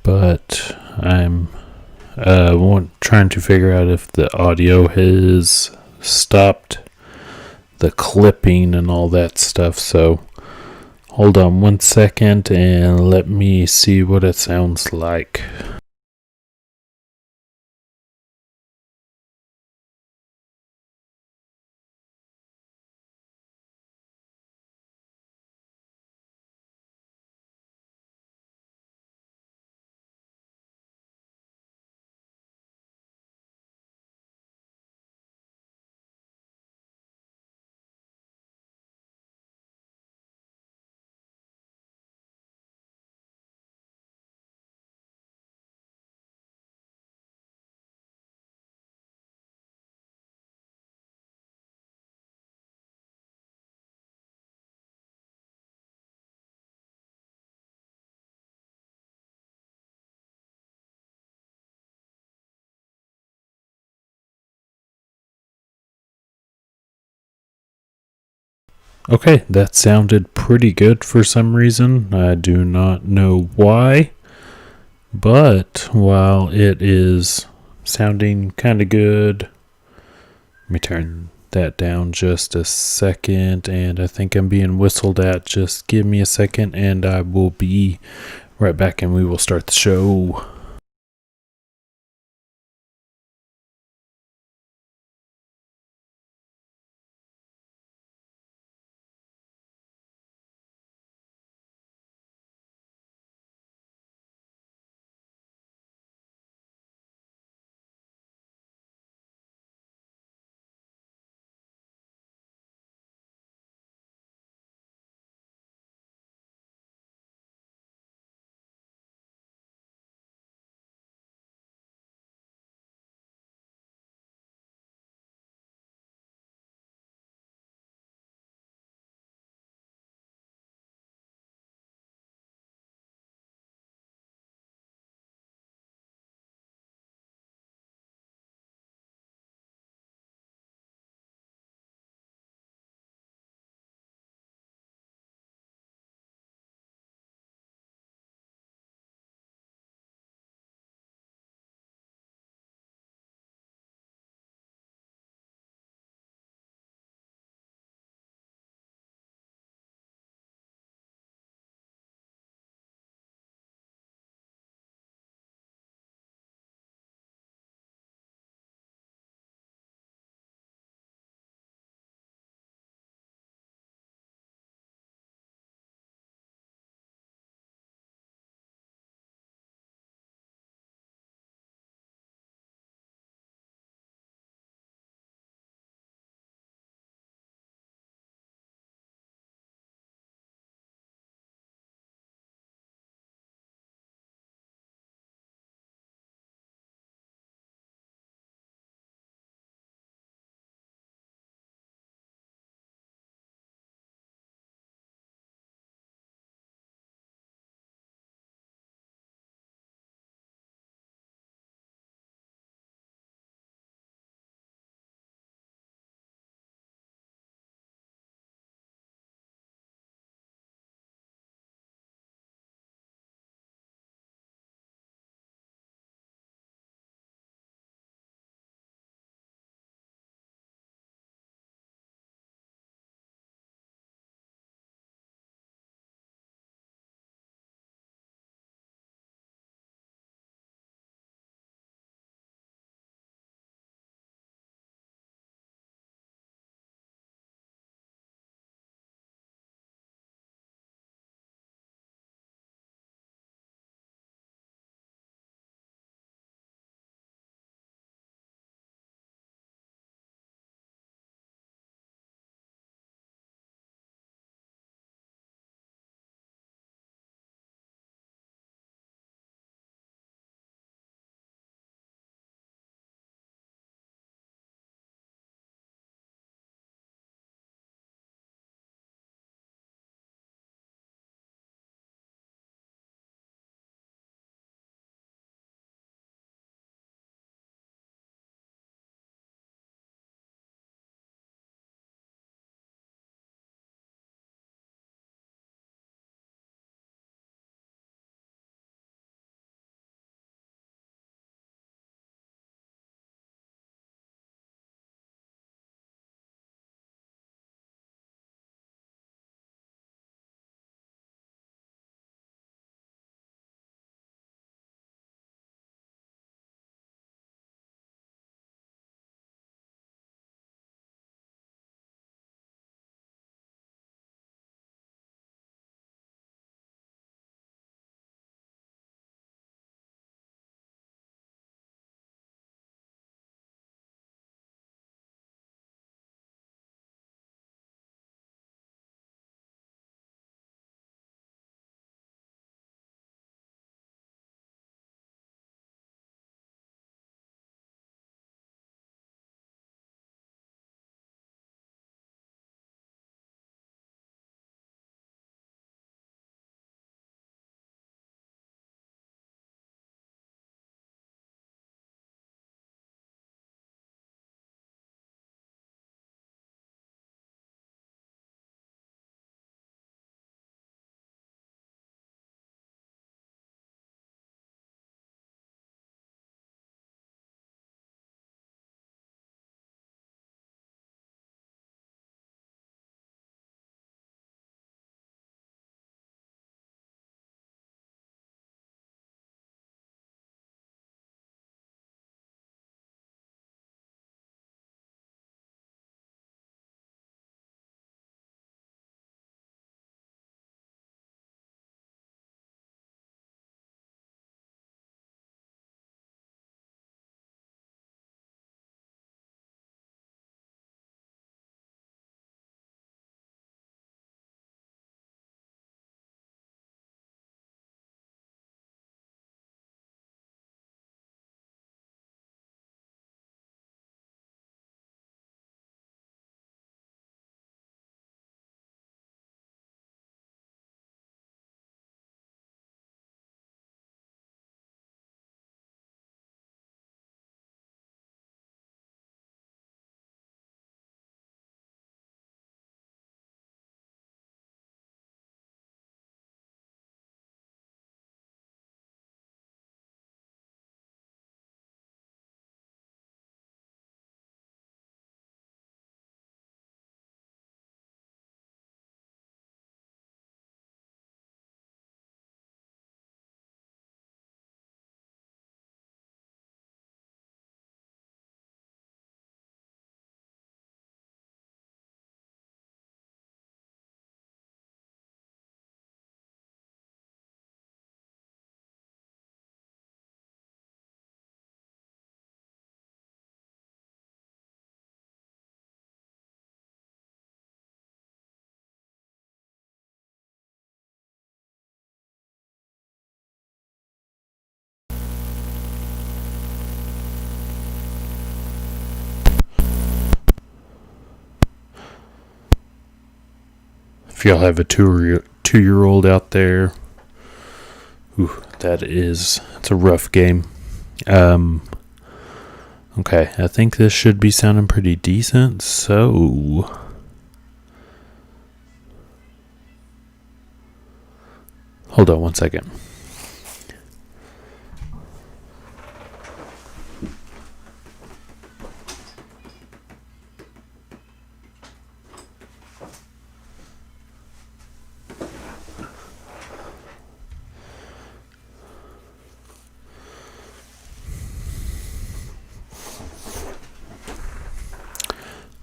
but I'm trying to figure out if the audio has stopped the clipping and all that stuff. So hold on 1 second and let me see what it sounds like. Okay, that sounded pretty good for some reason. I do not know why, but while it is sounding kind of good, let me turn that down just a second, and I think I'm being whistled at. Just give me a second and I will be right back and we will start the show. if y'all have a two-year-old out there, it's a rough game. Okay, I think this should be sounding pretty decent, so hold on one second.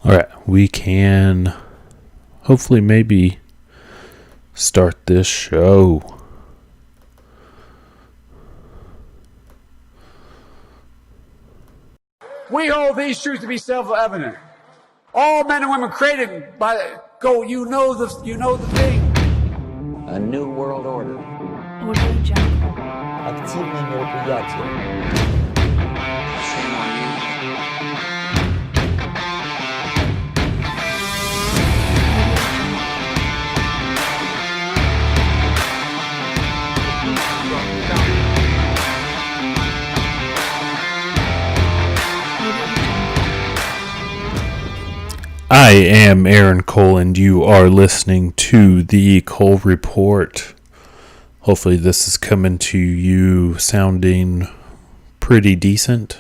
Alright, we can hopefully maybe start this show. We hold these truths to be self-evident. All men and women created by you know the thing. A new world order. Активные мероприятия. I am Aaron Cole, and you are listening to the Cole Report. Hopefully this is coming to you sounding pretty decent.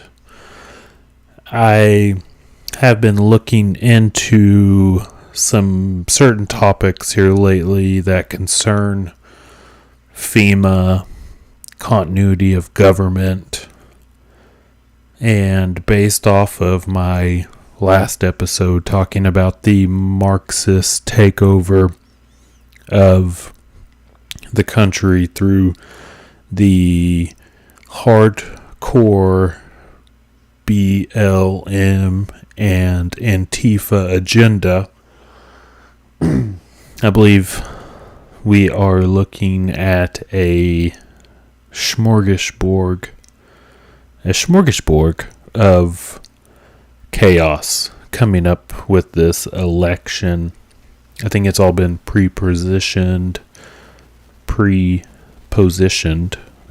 I have been looking into some certain topics here lately that concern FEMA, continuity of government, and based off of my last episode talking about the Marxist takeover of the country through the hardcore BLM and Antifa agenda, I believe we are looking at a smorgasbord of chaos coming up with this election. I think it's all been pre-positioned. There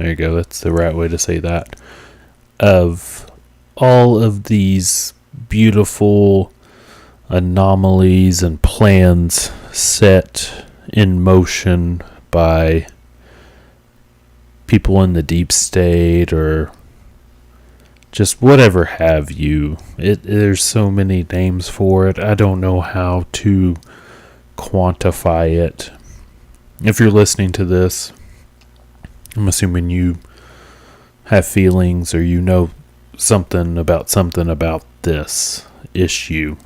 you go, that's the right way to say that. Of all of these beautiful anomalies and plans set in motion by people in the deep state or just whatever have you. There's so many names for it. I don't know how to quantify it. If you're listening to this, I'm assuming you have feelings or you know something about this issue.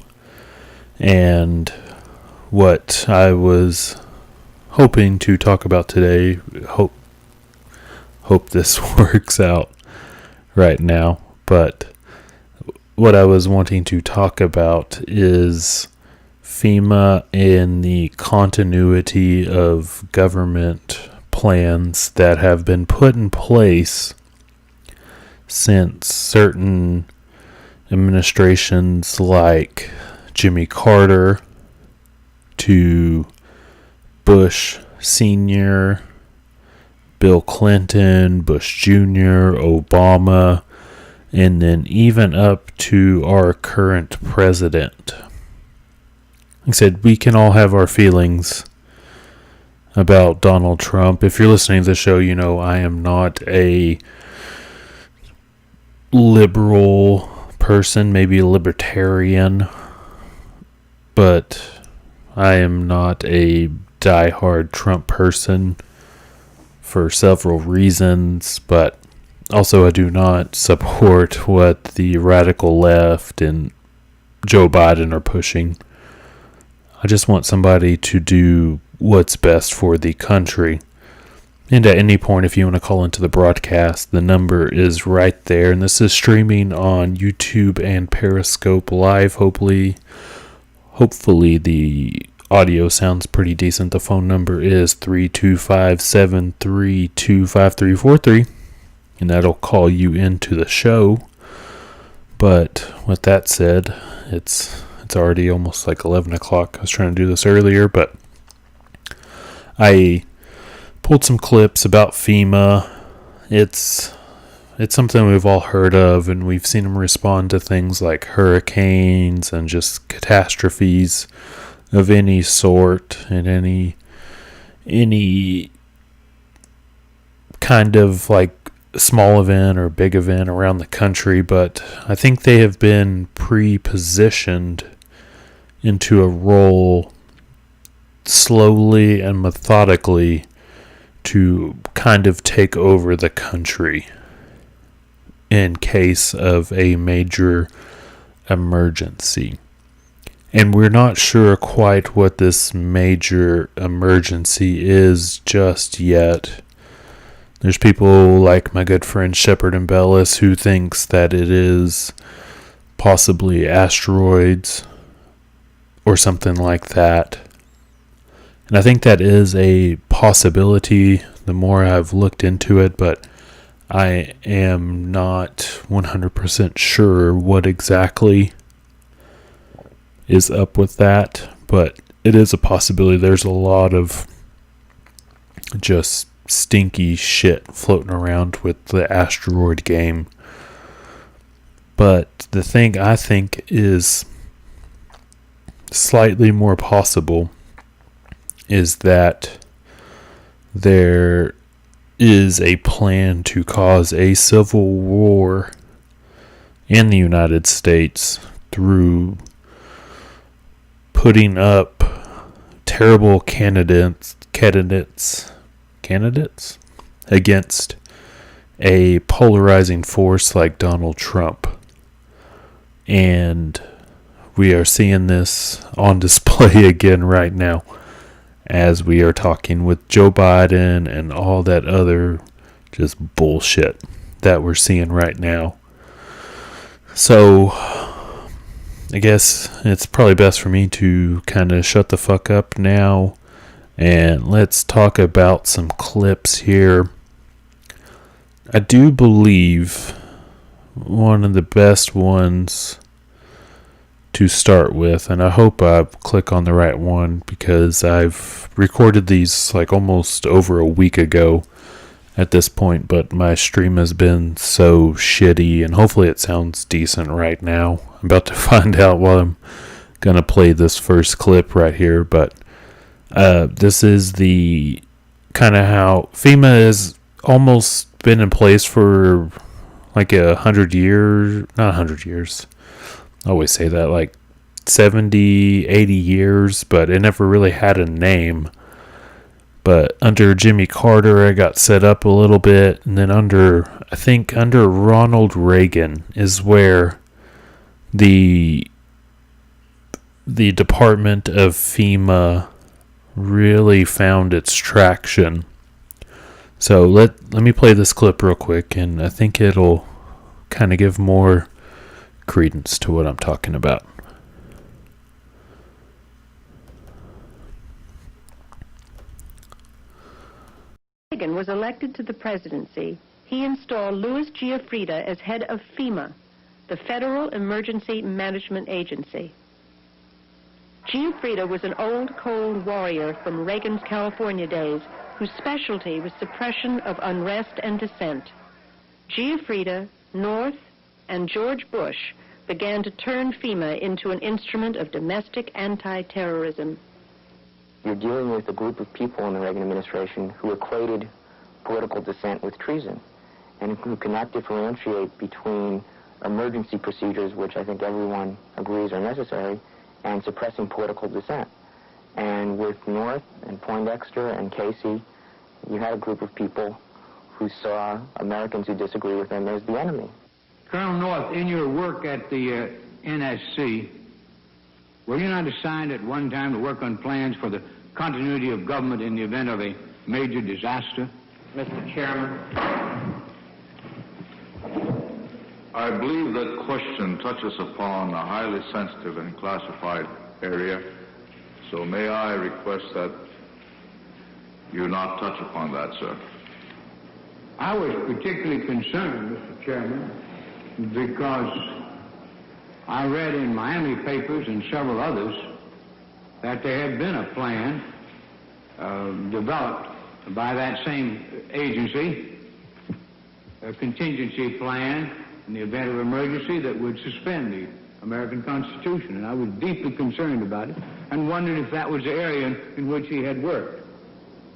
And what I was hoping to talk about today, hope this works out right now. But what I was wanting to talk about is FEMA and the continuity of government plans that have been put in place since certain administrations like Jimmy Carter to Bush Sr., Bill Clinton, Bush Jr., Obama, and then even up to our current president. Like I said, we can all have our feelings about Donald Trump. If you're listening to the show, you know I am not a liberal person, maybe a libertarian, but I am not a diehard Trump person for several reasons, but also I do not support what the radical left and Joe Biden are pushing. I just want somebody to do what's best for the country. And at any point, if you want to call into the broadcast, the number is right there. And this is streaming on YouTube and Periscope Live. Hopefully the audio sounds pretty decent. The phone number is 325-732-5343. And that'll call you into the show. But with that said, it's already almost like 11 o'clock. I was trying to do this earlier, but I pulled some clips about FEMA. It's something we've all heard of, and we've seen them respond to things like hurricanes and just catastrophes of any sort and any kind of like small event or big event around the country. But I think they have been pre-positioned into a role slowly and methodically to kind of take over the country in case of a major emergency. And we're not sure quite what this major emergency is just yet. There's people like my good friend Shepard and Bellis who thinks that it is possibly asteroids or something like that. And I think that is a possibility the more I've looked into it, but I am not 100% sure what exactly is up with that, but it is a possibility. There's a lot of just stinky shit floating around with the asteroid game. But the thing I think is slightly more possible is that there is a plan to cause a civil war in the United States through putting up terrible candidates against a polarizing force like Donald Trump. And we are seeing this on display again right now as we are talking with Joe Biden and all that other just bullshit that we're seeing right now. So I guess it's probably best for me to kind of shut the fuck up now and let's talk about some clips here. I do believe one of the best ones to start with, and I hope I click on the right one because I've recorded these like almost over a week ago at this point, but my stream has been so shitty, and hopefully it sounds decent right now. I'm about to find out while I'm gonna play this first clip right here, but this is the kind of how FEMA has almost been in place for like 100 years, not 100 years. I always say that, like 70, 80 years, but it never really had a name. But under Jimmy Carter, it got set up a little bit, and then under Ronald Reagan is where the Department of FEMA really found its traction. So let me play this clip real quick, and I think it'll kind of give more credence to what I'm talking about. Reagan was elected to the presidency, he installed Louis Giuffrida as head of FEMA, the Federal Emergency Management Agency. Giuffrida was an old cold warrior from Reagan's California days whose specialty was suppression of unrest and dissent. Giuffrida, North, and George Bush began to turn FEMA into an instrument of domestic anti-terrorism. You're dealing with a group of people in the Reagan administration who equated political dissent with treason and who cannot differentiate between emergency procedures, which I think everyone agrees are necessary, and suppressing political dissent. And with North and Poindexter and Casey, you had a group of people who saw Americans who disagree with them as the enemy. Colonel North, in your work at the NSC, were you not assigned at one time to work on plans for the continuity of government in the event of a major disaster? Mr. Chairman, I believe that question touches upon a highly sensitive and classified area, so may I request that you not touch upon that, sir. I was particularly concerned, Mr. Chairman, because I read in Miami papers and several others that there had been a plan developed by that same agency a contingency plan in the event of emergency that would suspend the American Constitution. And I was deeply concerned about it and wondered if that was the area in which he had worked.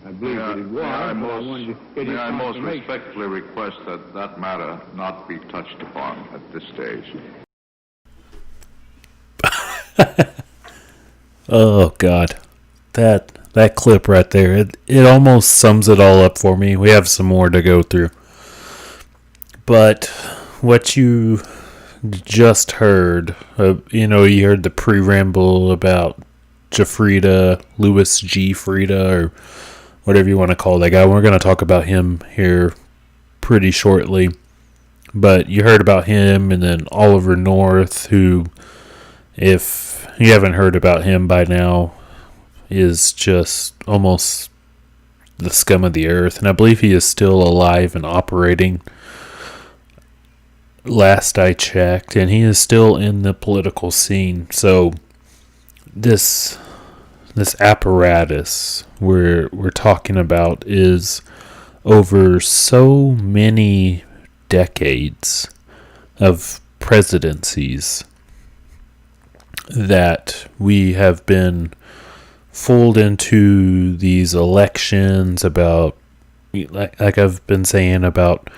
I believe that it was, but I wanted to get his I most confirmation. respectfully request that that matter not be touched upon at this stage. Oh God, that clip right there, it almost sums it all up for me. We have some more to go through, but what you just heard, you heard the pre-ramble about Louis G. Frieda, or whatever you want to call that guy. We're going to talk about him here pretty shortly, but you heard about him, and then Oliver North, who, if you haven't heard about him by now, is just almost the scum of the earth, and I believe he is still alive and operating, last I checked, and he is still in the political scene. So this apparatus we're talking about is over so many decades of presidencies that we have been fooled into these elections about, like I've been saying, about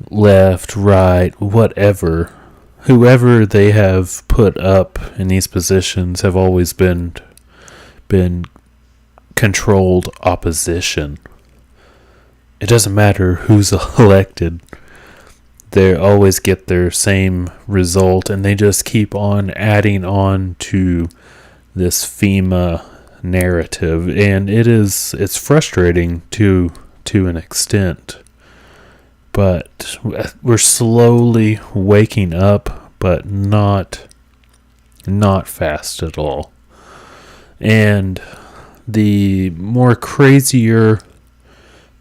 left, right, whatever. Whoever they have put up in these positions have always been controlled opposition. It doesn't matter who's elected. They always get their same result, and they just keep on adding on to this FEMA narrative, and it's frustrating to an extent. But we're slowly waking up, but not fast at all. And the more crazier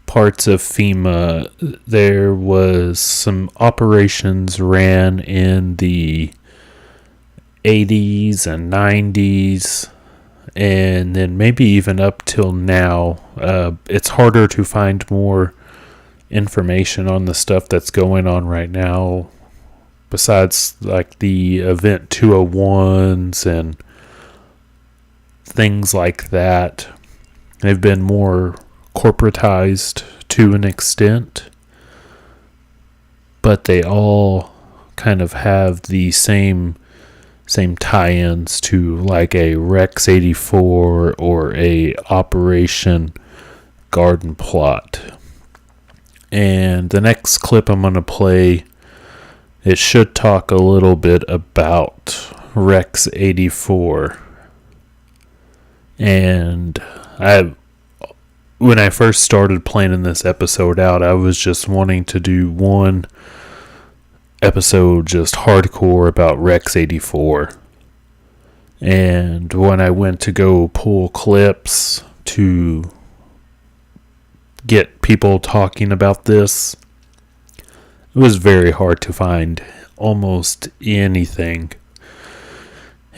parts of FEMA, there was some operations ran in the 80s and 90s, and then maybe even up till now. It's harder to find more information on the stuff that's going on right now, besides like the Event 201s and things like that. They've been more corporatized to an extent, but they all kind of have the same tie-ins to like a Rex 84 or a Operation Garden Plot. And the next clip I'm going to play, it should talk a little bit about Rex 84. And when I first started planning this episode out, I was just wanting to do one episode just hardcore about Rex 84. And when I went to go pull clips to get people talking about this, it was very hard to find almost anything.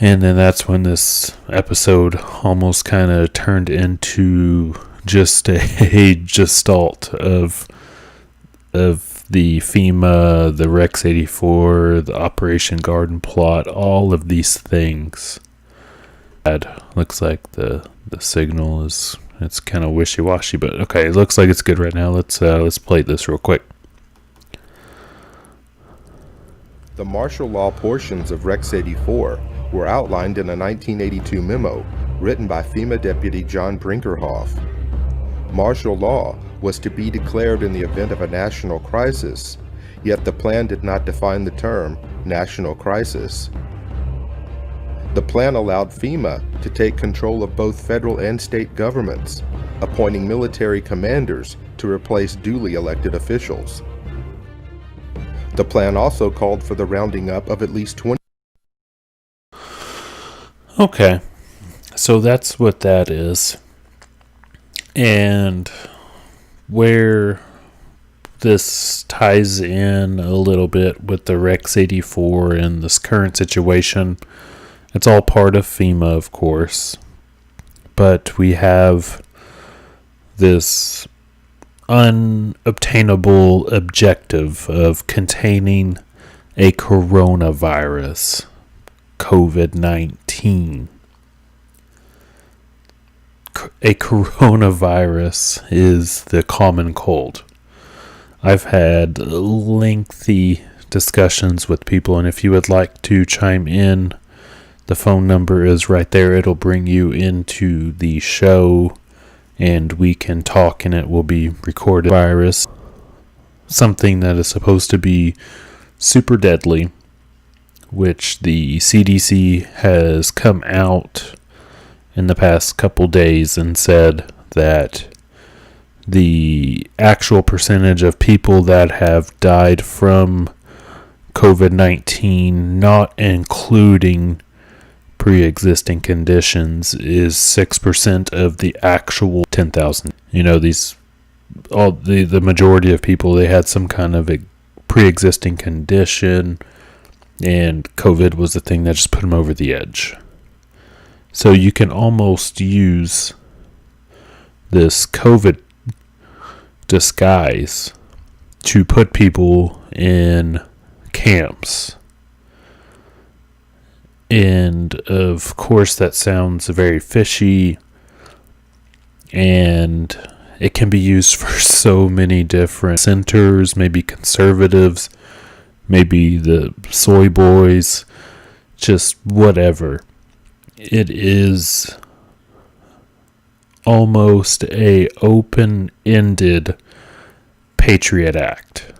And then that's when this episode almost kind of turned into just a gestalt of the FEMA, the Rex 84, the Operation Garden Plot, all of these things. Looks like the signal it's kind of wishy-washy, but okay, it looks like it's good right now. Let's play this real quick. The martial law portions of Rex 84 were outlined in a 1982 memo written by FEMA Deputy John Brinkerhoff. Martial law was to be declared in the event of a national crisis, yet the plan did not define the term national crisis. The plan allowed FEMA to take control of both federal and state governments, appointing military commanders to replace duly elected officials. The plan also called for the rounding up of at least 20. Okay, so that's what that is. And where this ties in a little bit with the Rex 84 and this current situation, it's all part of FEMA, of course. But we have this unobtainable objective of containing a coronavirus, COVID-19. A coronavirus is the common cold. I've had lengthy discussions with people, and if you would like to chime in, the phone number is right there. It'll bring you into the show, and we can talk, and it will be recorded. Virus, something that is supposed to be super deadly, which the CDC has come out in the past couple days and said that the actual percentage of people that have died from COVID-19, not including pre-existing conditions, is 6% of the actual 10,000. The majority of people, they had some kind of a pre-existing condition, and COVID was the thing that just put them over the edge. So you can almost use this COVID disguise to put people in camps. And of course that sounds very fishy, and it can be used for so many different centers, maybe conservatives, maybe the soy boys, just whatever. It is almost a open-ended Patriot Act.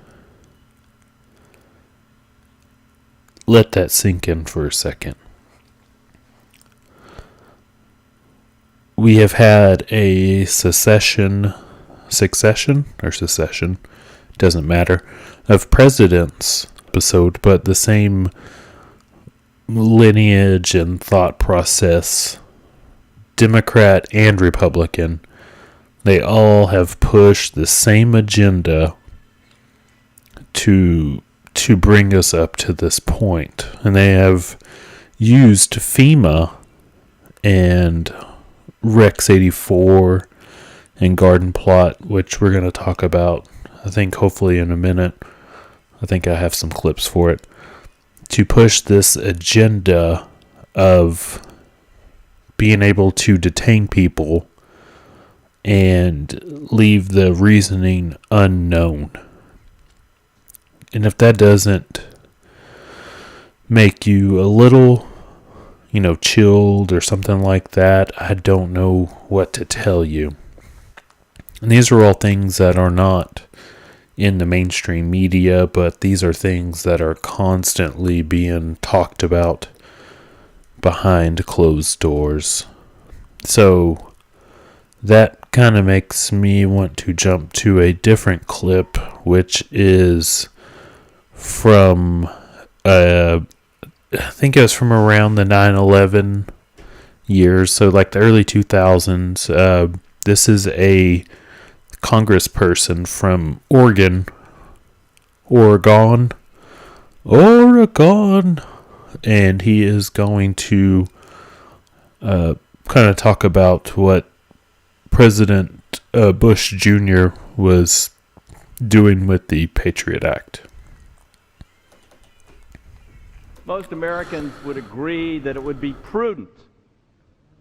Let that sink in for a second. We have had a succession, doesn't matter, of presidents episode, but the same lineage and thought process, Democrat and Republican, they all have pushed the same agenda to bring us up to this point. And they have used FEMA and Rex 84 and Garden Plot, which we're going to talk about, I think, hopefully in a minute. I think I have some clips for it, to push this agenda of being able to detain people and leave the reasoning unknown. And if that doesn't make you a little, chilled or something like that, I don't know what to tell you. And these are all things that are not in the mainstream media, but these are things that are constantly being talked about behind closed doors. So that kind of makes me want to jump to a different clip, which is from I think it was from around the 9/11 years, so like the early 2000s. This is a congressperson from Oregon, and he is going to kind of talk about what President Bush Jr. was doing with the Patriot Act. Most Americans would agree that it would be prudent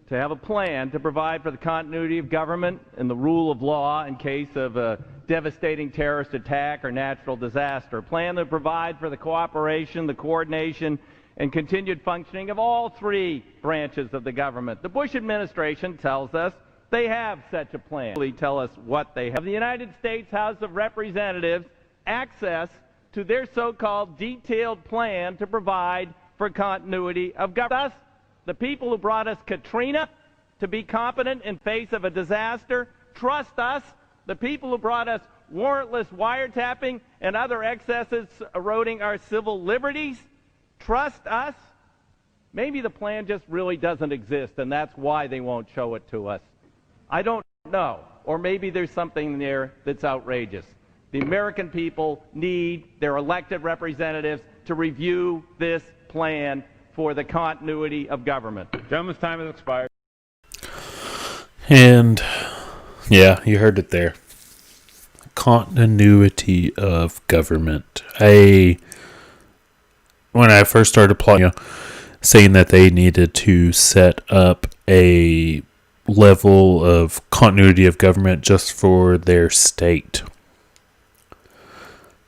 to have a plan to provide for the continuity of government and the rule of law in case of a devastating terrorist attack or natural disaster. A plan to provide for the cooperation, the coordination, and continued functioning of all three branches of the government. The Bush administration tells us they have such a plan. They tell us what they have. The United States House of Representatives access to their so-called detailed plan to provide for continuity of government. Thus, the people who brought us Katrina to be competent in face of a disaster trust us. The people who brought us warrantless wiretapping and other excesses eroding our civil liberties trust us. Maybe the plan just really doesn't exist, and that's why they won't show it to us. I don't know. Or maybe there's something there that's outrageous. The American people need their elected representatives to review this plan for the continuity of government. Gentleman's time has expired. And, Yeah, you heard it there. Continuity of government. When I first started plotting, saying that they needed to set up a level of continuity of government just for their state.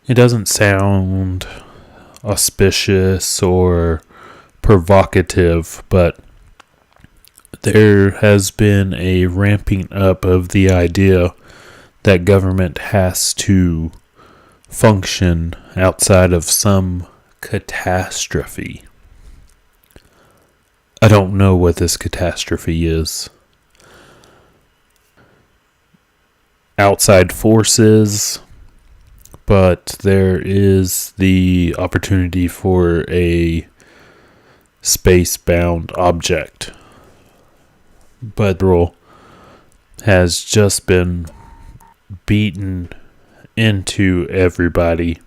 It doesn't sound auspicious or provocative, but there has been a ramping up of the idea that government has to function outside of some catastrophe. I don't know what this catastrophe is. Outside forces, but there is the opportunity for a space-bound object. But the rule has just been beaten into everybody,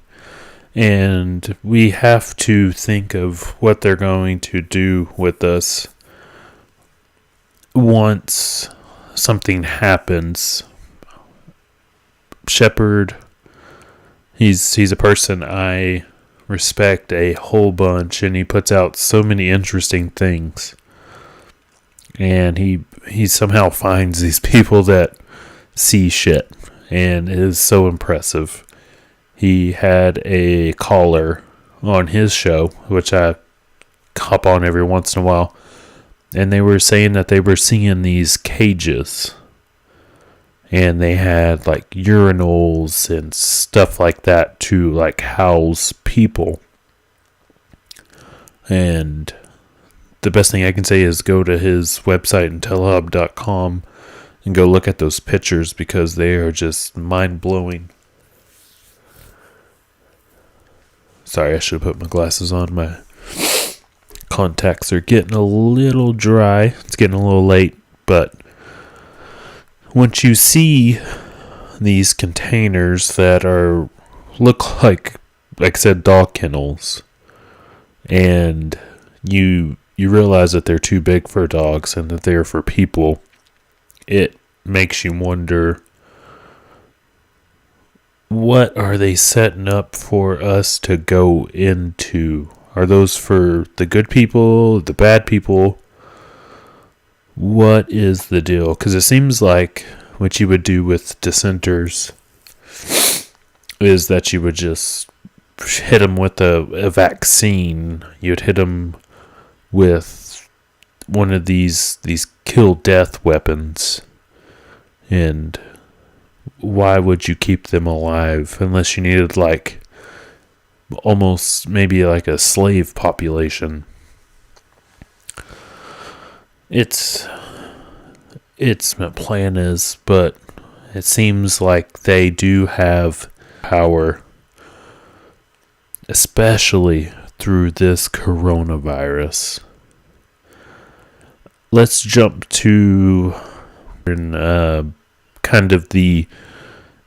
and we have to think of what they're going to do with us once something happens. Shepard, he's a person I respect a whole bunch, and he puts out so many interesting things, and he somehow finds these people that see shit, and is so impressive. He had a caller on his show, which I hop on every once in a while, and they were saying that they were seeing these cages, and they had like urinals and stuff like that to like house people. And the best thing I can say is go to his website, intelhub.com, and go look at those pictures, because they are just mind-blowing. Sorry, I should have put my glasses on. My contacts are getting a little dry. It's getting a little late, but once you see these containers that look like I said, dog kennels, and you realize that they're too big for dogs and that they're for people, it makes you wonder, what are they setting up for us to go into? Are those for the good people, the bad people? What is the deal? Because it seems like what you would do with dissenters is that you would just hit them with a vaccine. You'd hit them with one of these kill death weapons. And why would you keep them alive unless you needed like almost maybe like a slave population? It's my plan is, but it seems like they do have power, especially through this coronavirus. Let's jump to kind of the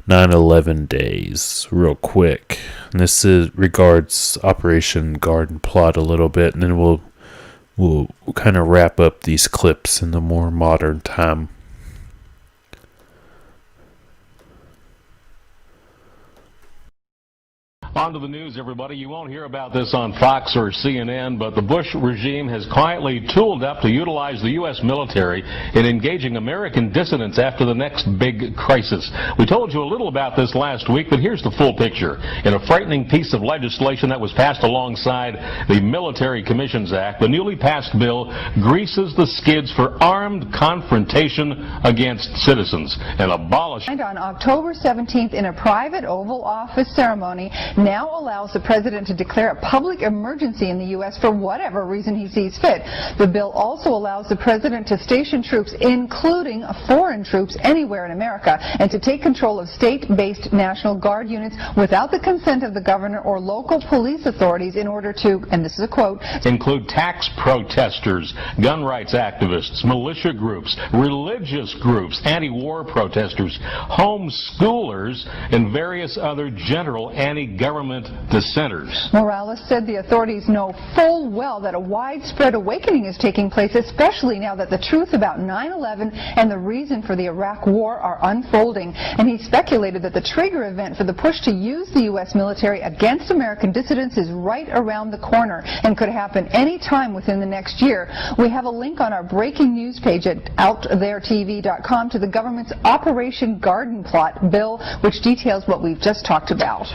9/11 days real quick. And this regards Operation Garden Plot a little bit, and then we'll kind of wrap up these clips in the more modern time. On to the news, everybody. You won't hear about this on Fox or CNN, but the Bush regime has quietly tooled up to utilize the U.S. military in engaging American dissidents after the next big crisis. We told you a little about this last week, but here's the full picture. In a frightening piece of legislation that was passed alongside the Military Commissions Act, the newly passed bill greases the skids for armed confrontation against citizens and abolishes. On October 17th, in a private Oval Office ceremony, now allows the president to declare a public emergency in the U.S. for whatever reason he sees fit. The bill also allows the president to station troops, including foreign troops, anywhere in America, and to take control of state-based National Guard units without the consent of the governor or local police authorities in order to, and this is a quote, include tax protesters, gun rights activists, militia groups, religious groups, anti-war protesters, homeschoolers, and various other general anti-government government dissenters. Morales said the authorities know full well that a widespread awakening is taking place, especially now that the truth about 9/11 and the reason for the Iraq War are unfolding. And he speculated that the trigger event for the push to use the U.S. military against American dissidents is right around the corner and could happen any time within the next year. We have a link on our breaking news page at OutThereTV.com to the government's Operation Garden Plot bill, which details what we've just talked about.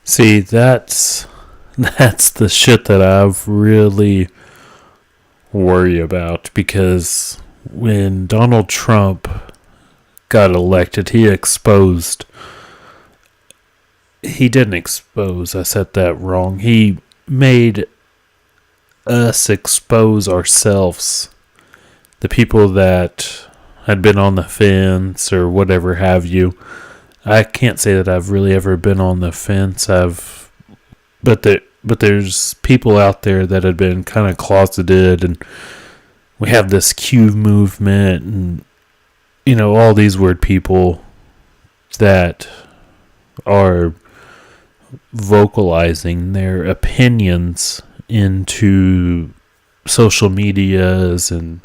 See, that's the shit that I've really worry about, because when Donald Trump got elected, he didn't expose, I said that wrong. He made us expose ourselves, the people that had been on the fence or whatever have you. I can't say that I've really ever been on the fence. But there's people out there that had been kind of closeted, and we have this Q movement, and all these weird people that are vocalizing their opinions into social medias and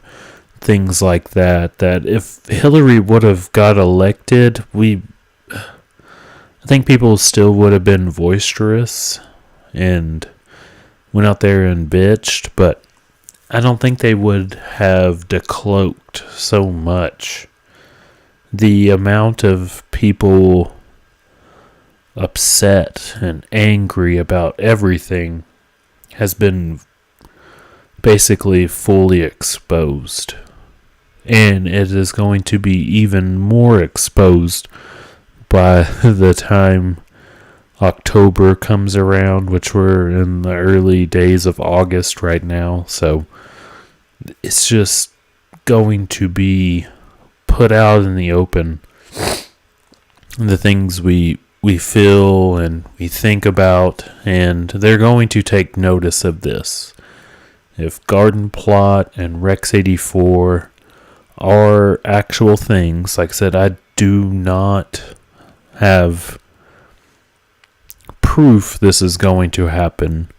things like that, that if Hillary would have got elected, I think people still would have been boisterous and went out there and bitched, but I don't think they would have decloaked so much. The amount of people upset and angry about everything has been basically fully exposed. And it is going to be even more exposed by the time October comes around, which we're in the early days of August right now. So it's just going to be put out in the open. The things we feel and we think about, and they're going to take notice of this. If Garden Plot and Rex 84 are actual things, like I said, I do not have proof this is going to happen,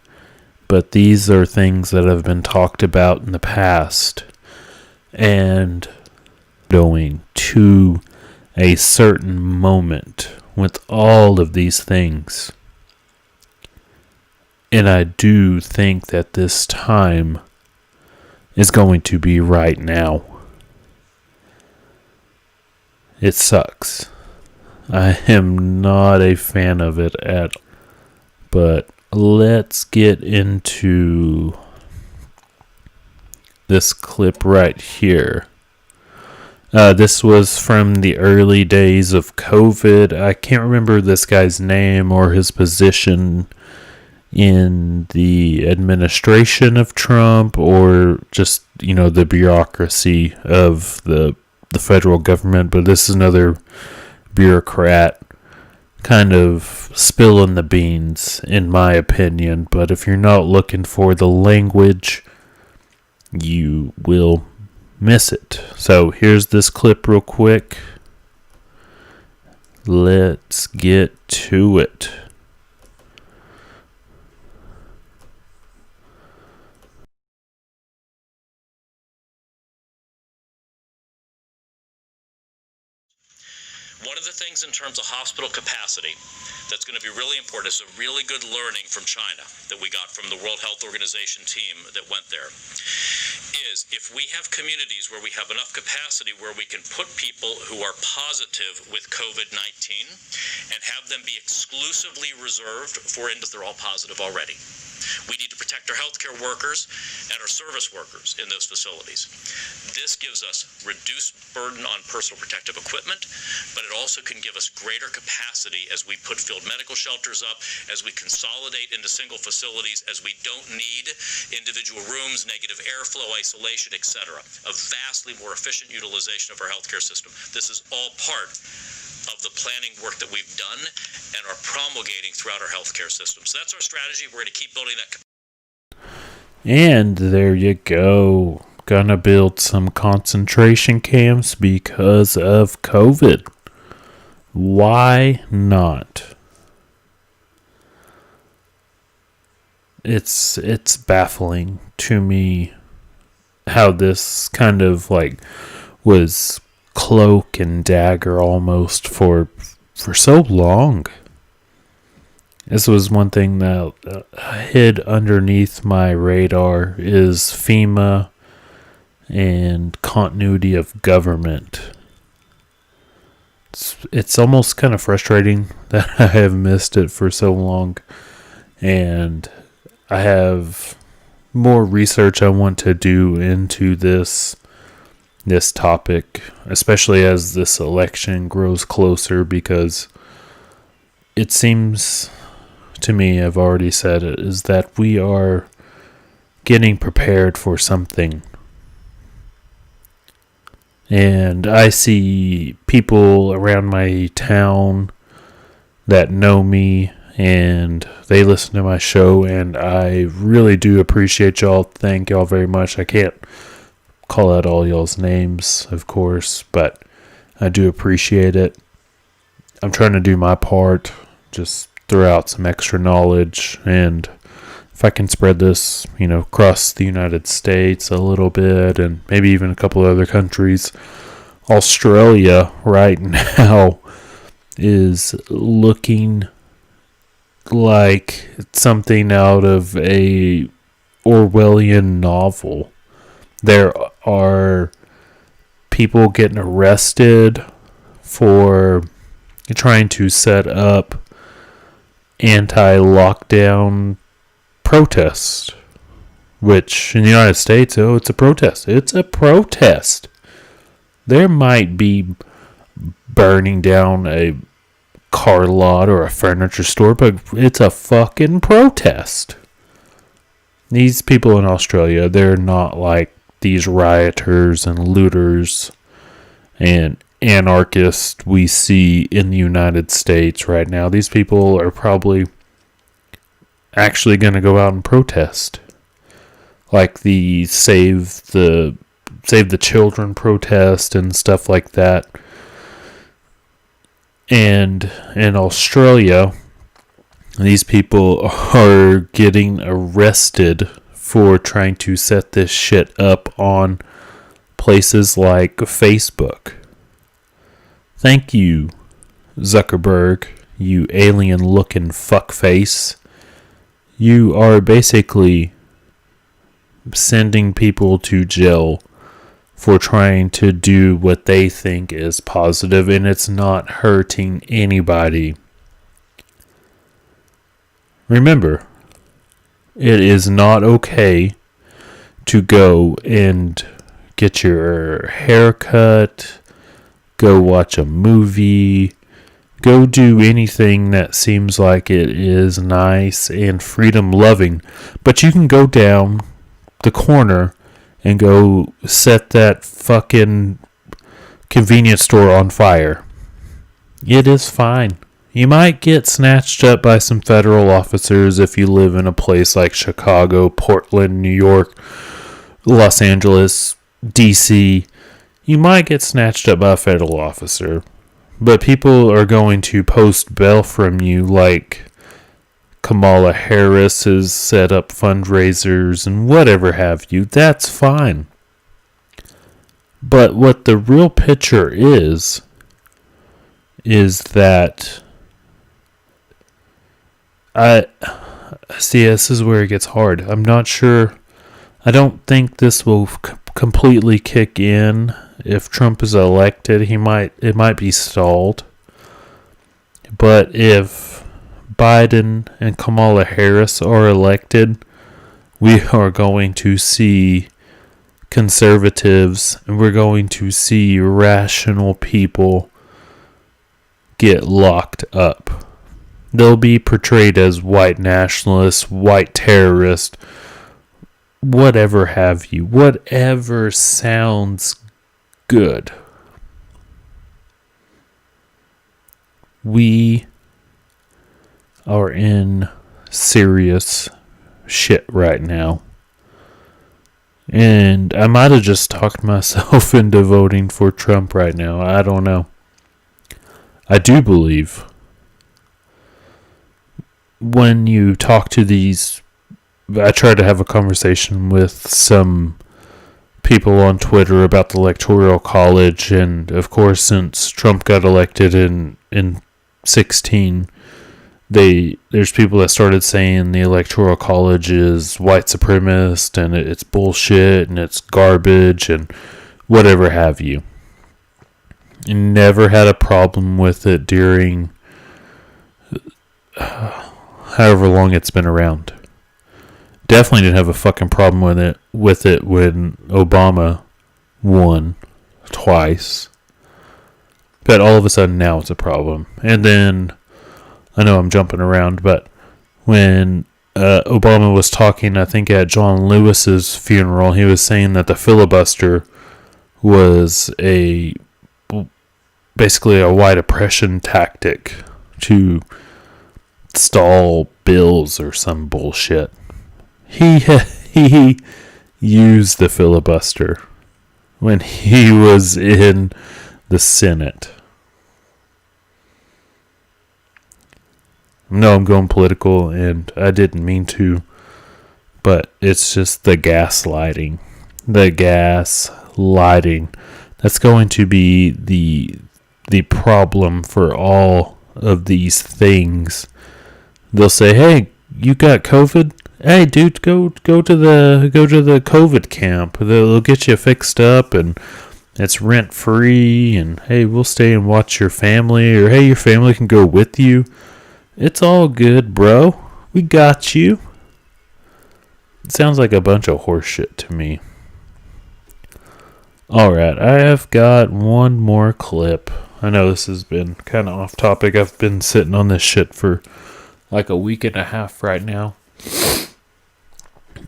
but these are things that have been talked about in the past, and going to a certain moment with all of these things. And I do think that this time is going to be right now. It sucks. I am not a fan of it at all. But let's get into this clip right here. This was from the early days of COVID. I can't remember this guy's name or his position in the administration of Trump, or just, the bureaucracy of the federal government. But this is another bureaucrat kind of spilling the beans, in my opinion. But if you're not looking for the language, you will miss it. So here's this clip real quick. Let's get to it. One of the things in terms of hospital capacity that's going to be really important is a really good learning from China that we got from the World Health Organization team that went there, is if we have communities where we have enough capacity where we can put people who are positive with COVID-19 and have them be exclusively reserved for incidents, they're all positive already. We need to protect our healthcare workers and our service workers in those facilities. This gives us reduced burden on personal protective equipment, but it also can give us greater capacity as we put field medical shelters up, as we consolidate into single facilities, as we don't need individual rooms, negative airflow, isolation, etc. A vastly more efficient utilization of our healthcare system. This is all part of the planning work that we've done and are promulgating throughout our healthcare system. So that's our strategy. We're going to keep building that. And there you go. Gonna build some concentration camps because of COVID. Why not? it's baffling to me how this kind of like was cloak and dagger almost for so long. This was one thing that hid underneath my radar is FEMA and continuity of government. It's almost kind of frustrating that I have missed it for so long, and I have more research I want to do into this topic, especially as this election grows closer, because it seems to me, I've already said it, is that we are getting prepared for something. And I see people around my town that know me and they listen to my show, and I really do appreciate y'all. Thank y'all very much. I can't call out all y'all's names, of course, but I do appreciate it. I'm trying to do my part, just throw out some extra knowledge, and if I can spread this, across the United States a little bit, and maybe even a couple of other countries. Australia right now is looking like something out of a Orwellian novel. There are people getting arrested for trying to set up anti-lockdown protests, which in the United States, it's a protest. It's a protest. There might be burning down a car lot or a furniture store, but it's a fucking protest. These people in Australia, they're not like these rioters and looters and anarchists we see in the United States right now. These people are probably actually going to go out and protest, like the Save the Children protest and stuff like that. And in Australia, these people are getting arrested for trying to set this shit up on places like Facebook. Thank you, Zuckerberg, you alien-looking fuckface. You are basically sending people to jail for trying to do what they think is positive, and it's not hurting anybody. Remember, it is not okay to go and get your hair cut, go watch a movie, go do anything that seems like it is nice and freedom-loving. But you can go down the corner and go set that fucking convenience store on fire. It is fine. You might get snatched up by some federal officers if you live in a place like Chicago, Portland, New York, Los Angeles, DC. You might get snatched up by a federal officer. But people are going to post bail from you, like Kamala Harris has set up fundraisers and whatever have you. That's fine. But what the real picture is that this is where it gets hard. I'm not sure. I don't think this will completely kick in if Trump is elected. It might be stalled. But if Biden and Kamala Harris are elected, we are going to see conservatives and we're going to see rational people get locked up. They'll be portrayed as white nationalists, white terrorists, whatever have you, whatever sounds good. We are in serious shit right now. And I might have just talked myself into voting for Trump right now. I don't know. I do believe when you talk to these I tried to have a conversation with some people on Twitter about the Electoral College, and of course, since Trump got elected in 16, there's people that started saying the Electoral College is white supremacist and it's bullshit and it's garbage and whatever have you. Never had a problem with it during however long it's been around. Definitely didn't have a fucking problem with it when Obama won twice. But all of a sudden now it's a problem. And then, I know I'm jumping around, but when Obama was talking, I think at John Lewis's funeral, he was saying that the filibuster was basically a white oppression tactic to stall bills or some bullshit. He used the filibuster when he was in the Senate. No, I'm going political, and I didn't mean to, but it's just the gaslighting. The gaslighting. That's going to be the problem for all of these things. They'll say, "Hey, you got COVID? Hey, dude, go to the COVID camp. They'll get you fixed up, and it's rent free. And hey, we'll stay and watch your family, or hey, your family can go with you. It's all good, bro. We got you." It sounds like a bunch of horseshit to me. Alright, I have got one more clip. I know this has been kind of off topic. I've been sitting on this shit for like a week and a half right now.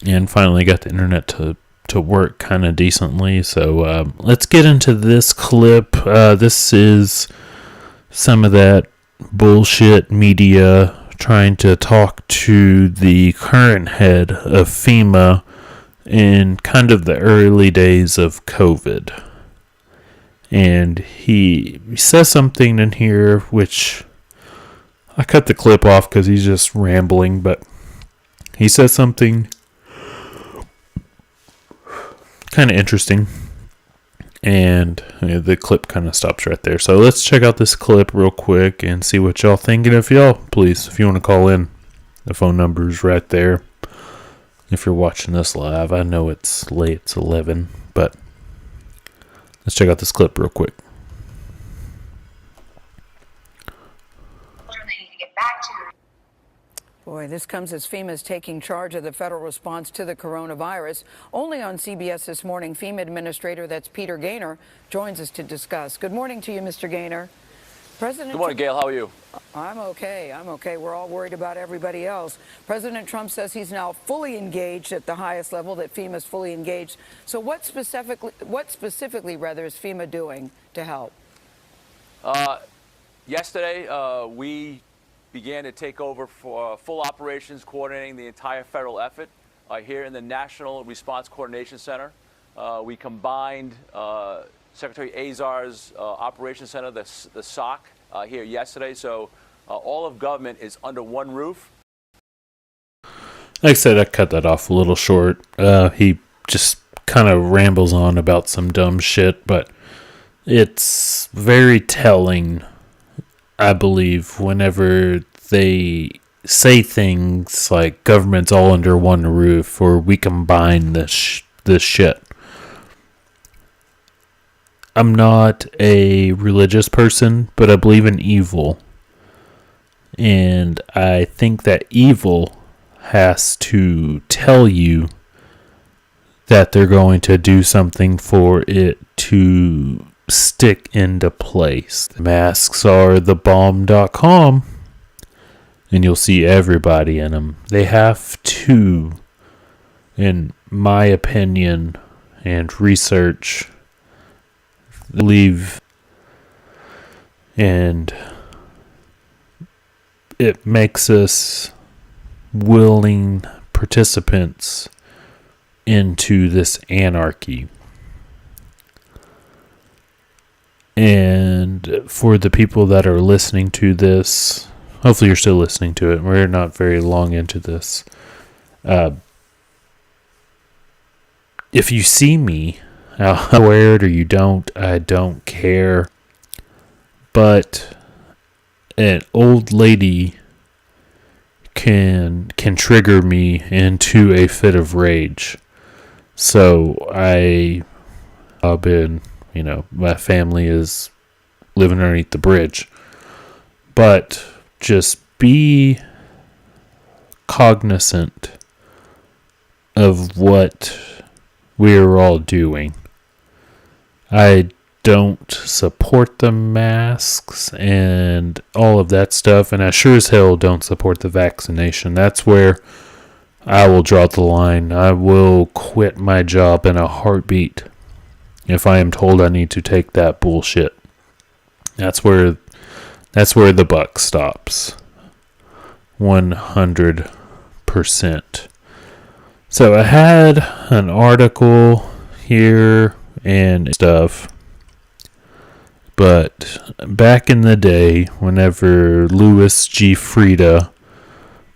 And finally got the internet to work kind of decently. So let's get into this clip. This is some of that bullshit media trying to talk to the current head of FEMA in kind of the early days of COVID. And he says something in here which I cut the clip off because he's just rambling, but he says something kind of interesting, and the clip kind of stops right there. So let's check out this clip real quick and see what y'all think. And if you want to call in, the phone number's right there. If you're watching this live, I know it's late, it's 11, but let's check out this clip real quick. Boy, this comes as FEMA is taking charge of the federal response to the coronavirus. Only on CBS this morning, FEMA Administrator, that's Peter Gaynor, joins us to discuss. Good morning to you, Mr. Gaynor. Good morning, Gail. How are you? I'm okay. We're all worried about everybody else. President Trump says he's now fully engaged at the highest level, that FEMA's fully engaged. So what specifically, is FEMA doing to help? Yesterday, we began to take over for full operations, coordinating the entire federal effort here in the National Response Coordination Center. We combined Secretary Azar's Operations Center, the SOC, here yesterday. So all of government is under one roof. Like I said, I cut that off a little short. He just kind of rambles on about some dumb shit, but it's very telling, I believe, whenever they say things like government's all under one roof or we combine this shit. I'm not a religious person, but I believe in evil. And I think that evil has to tell you that they're going to do something for it to stick into place. The masks are thebomb.com, and you'll see everybody in them. They have to, in my opinion and research, leave, and it makes us willing participants into this anarchy. And for the people that are listening to this, hopefully you're still listening to it. We're not very long into this. if you see me, I'll wear it or you don't, I don't care. But an old lady can trigger me into a fit of rage. So I've been, my family is living underneath the bridge. But just be cognizant of what we're all doing. I don't support the masks and all of that stuff, and I sure as hell don't support the vaccination. That's where I will draw the line. I will quit my job in a heartbeat if I am told I need to take that bullshit. That's where the buck stops. 100%. So I had an article here and stuff, but back in the day, whenever Louis G. Frieda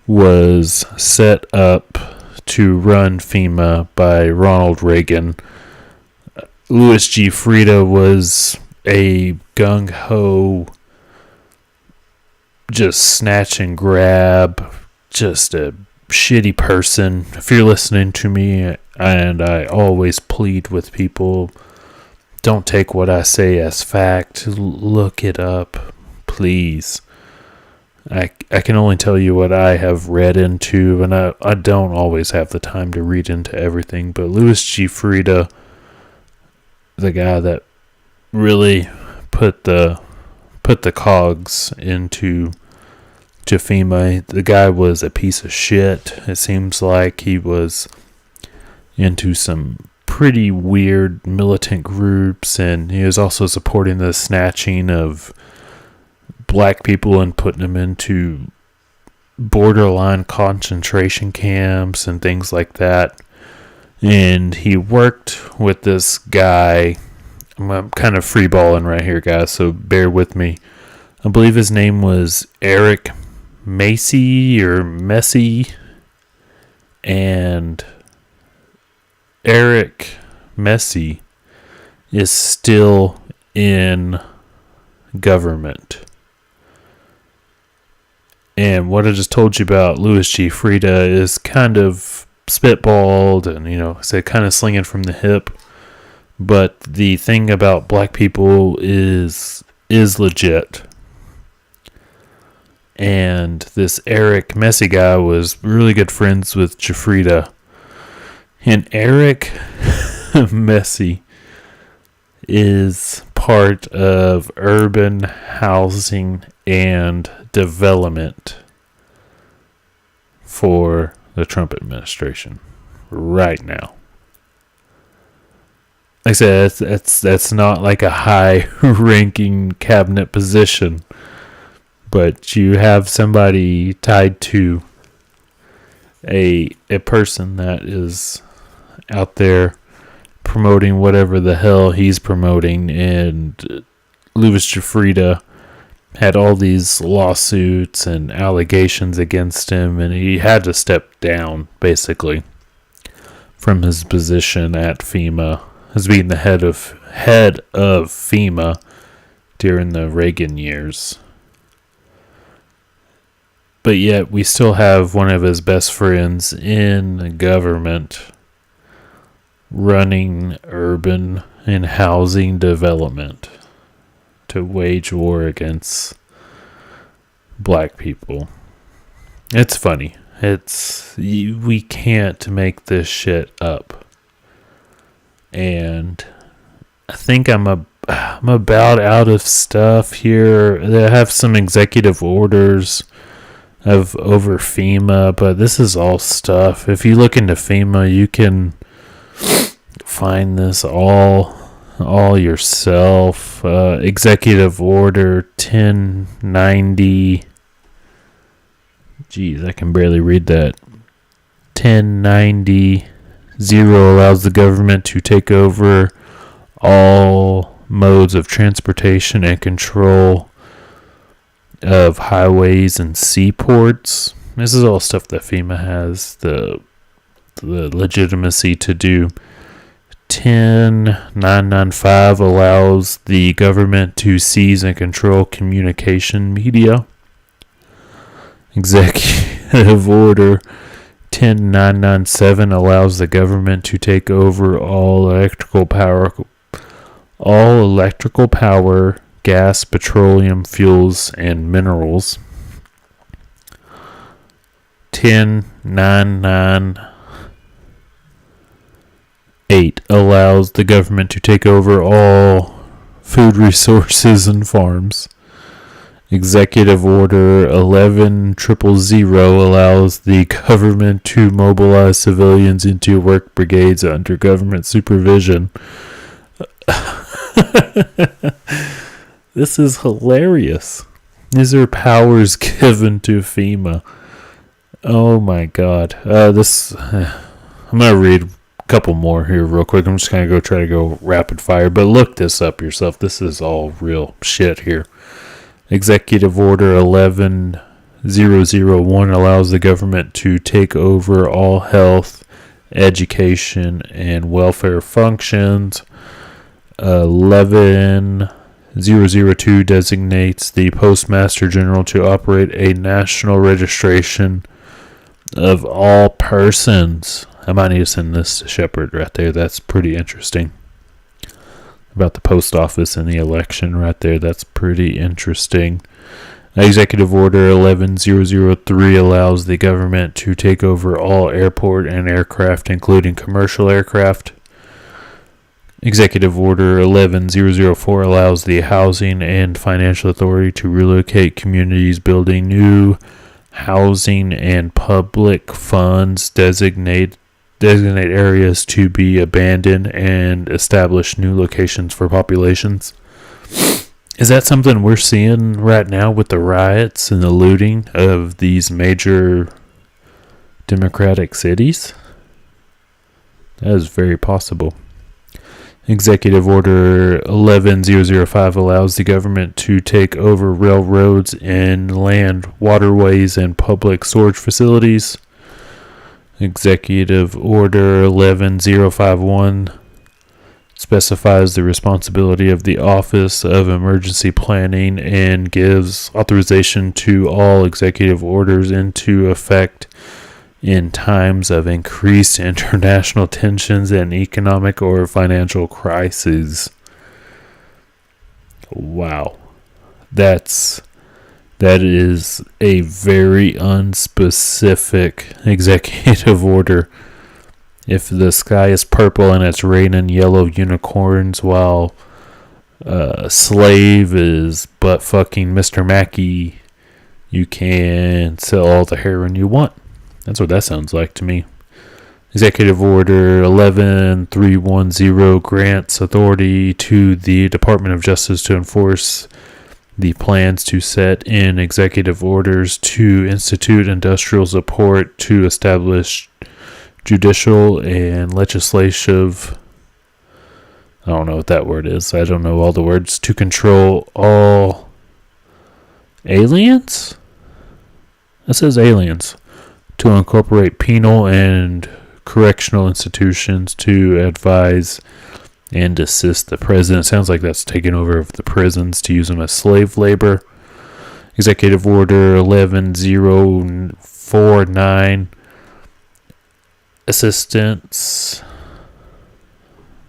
was set up to run FEMA by Ronald Reagan, Louis G. Frieda was a gung-ho, just snatch and grab, just a shitty person. If you're listening to me, and I always plead with people, don't take what I say as fact. Look it up, please. I can only tell you what I have read into, and I don't always have the time to read into everything. But Louis G. Frieda, the guy that really put the cogs into FEMA, the guy was a piece of shit. It seems like he was into some pretty weird militant groups, and he was also supporting the snatching of black people and putting them into borderline concentration camps and things like that. And he worked with this guy. I'm kind of freeballing right here, guys, so bear with me. I believe his name was Eric Macy or Messy, and Eric Messy is still in government. And what I just told you about Louis G. Frieda is kind of spitballed and, say kind of slinging from the hip. But the thing about black people is legit. And this Eric Messy guy was really good friends with Jafrida. And Eric Messy is part of urban housing and development for the Trump administration right now. Like I said, that's not like a high-ranking cabinet position, but you have somebody tied to a person that is out there promoting whatever the hell he's promoting, and Louis Jafrida had all these lawsuits and allegations against him, and he had to step down, basically, from his position at FEMA as being the head of FEMA during the Reagan years. But yet we still have one of his best friends in the government running urban and housing development to wage war against black people. It's funny. We can't make this shit up. And I think I'm about out of stuff here. I have some executive orders over FEMA, but this is all stuff. If you look into FEMA, you can find this all yourself. Executive Order 1090. Jeez, I can barely read that. 1090. 0 allows the government to take over all modes of transportation and control of highways and seaports. This is all stuff that FEMA has the legitimacy to do. 10995 allows the government to seize and control communication media. Executive Order 10997 allows the government to take over all electrical power, gas, petroleum, fuels, and minerals. 10998 allows the government to take over all food resources and farms. Executive Order 11000 allows the government to mobilize civilians into work brigades under government supervision. This is hilarious. These are powers given to FEMA. Oh my god. I'm going to read a couple more here real quick. I'm just going to try to go rapid fire. But look this up yourself. This is all real shit here. Executive Order 11001 allows the government to take over all health, education, and welfare functions. 11002 designates the Postmaster General to operate a national registration of all persons. I might need to send this to Shepard right there. That's pretty interesting. About the post office and the election right there. That's pretty interesting. Executive Order 11003 allows the government to take over all airport and aircraft, including commercial aircraft. Executive Order 11004 allows the Housing and Financial Authority to relocate communities building new housing and public funds designate areas to be abandoned and establish new locations for populations. Is that something we're seeing right now with the riots and the looting of these major democratic cities? That is very possible. Executive Order 11005 allows the government to take over railroads, inland waterways, and public storage facilities. Executive Order 11051 specifies the responsibility of the Office of Emergency Planning and gives authorization to all executive orders into effect in times of increased international tensions and economic or financial crises. Wow. That is a very unspecific executive order. If the sky is purple and it's raining yellow unicorns while Slave is butt fucking Mr. Mackey, you can sell all the heroin you want. That's what that sounds like to me. Executive Order 11310 grants authority to the Department of Justice to enforce the plans to set in executive orders to institute industrial support to establish judicial and legislative, I don't know what that word is. I don't know all the words. To control all aliens? That says aliens. To incorporate penal and correctional institutions to advise and assist the president. Sounds like that's taking over of the prisons to use them as slave labor. Executive Order 11049. Assistance.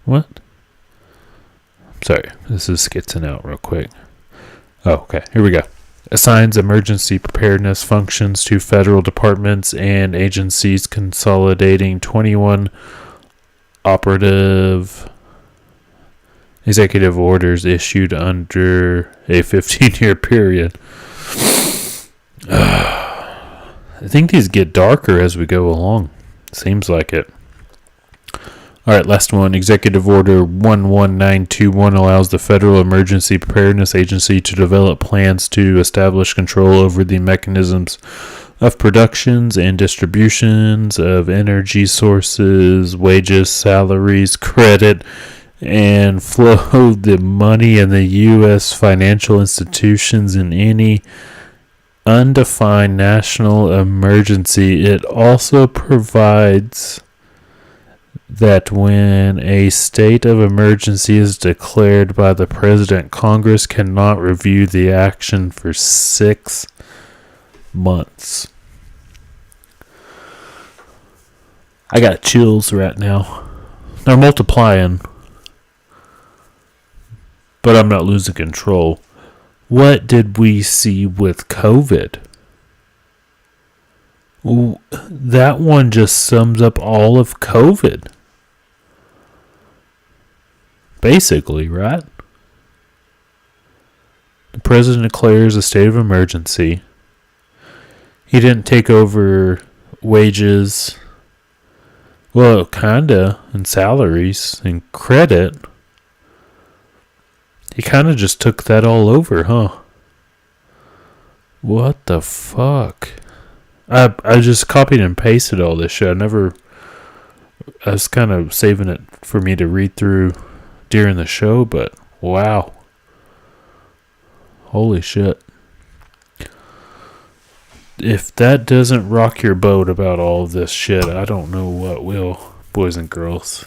What? Sorry, this is skitzing out real quick. Oh, okay, here we go. Assigns emergency preparedness functions to federal departments and agencies, consolidating 21 operative executive orders issued under a 15-year period. I think these get darker as we go along. Seems like it. Alright, last one. Executive Order 11921 allows the Federal Emergency Preparedness Agency to develop plans to establish control over the mechanisms of productions and distributions of energy sources, wages, salaries, credit, and flow the money in the U.S. financial institutions in any undefined national emergency. It also provides that when a state of emergency is declared by the president, Congress cannot review the action for 6 months. I got chills right now. They're multiplying, but I'm not losing control. What did we see with COVID? That one just sums up all of COVID. Basically, right? The president declares a state of emergency. He didn't take over wages, well, kinda, and salaries and credit. He kinda just took that all over, huh? What the fuck? I just copied and pasted all this shit. I was kind of saving it for me to read through during the show, but wow. Holy shit. If that doesn't rock your boat about all of this shit, I don't know what will, boys and girls.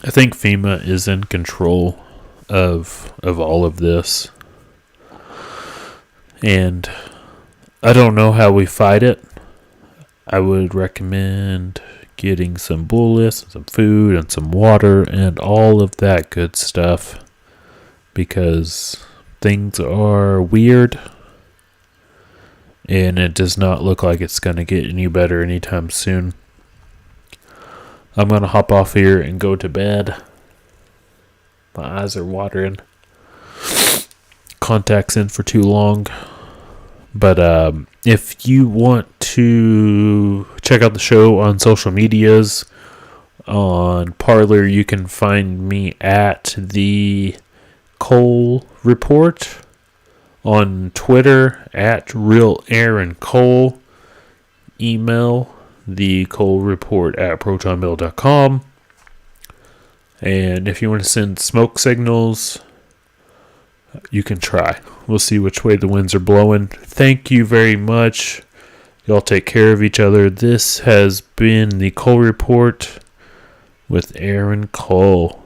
I think FEMA is in control of all of this. And I don't know how we fight it. I would recommend getting some bullets, some food, and some water, and all of that good stuff, because things are weird, and it does not look like it's going to get any better anytime soon. I'm going to hop off here and go to bed. My eyes are watering. Contacts in for too long. But if you want to check out the show on social medias, on Parler, you can find me at the Cole Report, on Twitter at Real Aaron Cole, email the Cole Report at protonmail.com, and if you want to send smoke signals, you can try. We'll see which way the winds are blowing. Thank you very much. Y'all take care of each other. This has been the Cole Report with Aaron Cole.